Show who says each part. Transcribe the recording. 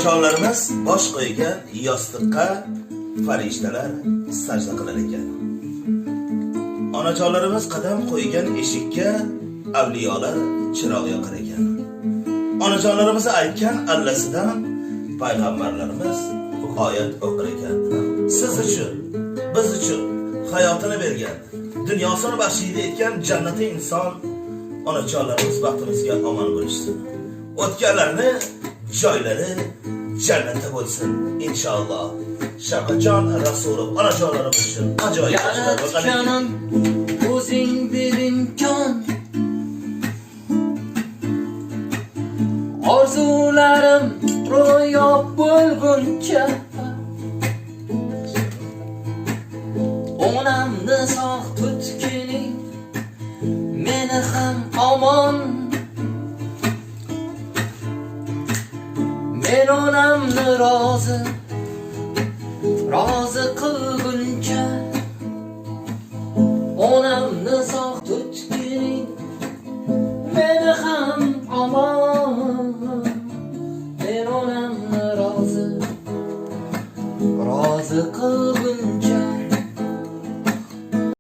Speaker 1: Onajonlarimiz bosh qo'ygan yostiqqa farishtalar sajda qilar ekan. Onajonlarimiz qadam qo'ygan eshikka avliyolar chiroq yoqar ekan. Onajonlarimiz aytgan allasidan payg'ambarlarimiz oyat o'qir ekan. Siz uchun, biz uchun hayotini bergan, dunyosini baxshida etgan jannati inson onajonlarimiz baxtimizga omon bo'lishsin. O'tganlarni joylari jannatda bo'lsin inshaalloh. Shaqajon Rasulov onajonlarimiz uchun ajoyib
Speaker 2: Yaratganim o'zing bir imkon, orzularim ro'yob bo'lguncha onamni sog' tutgining meni ham omon. Men onamni rozi qilguncha onamni sog' tutgining meni ham omon. Men onamni rozi qilguncha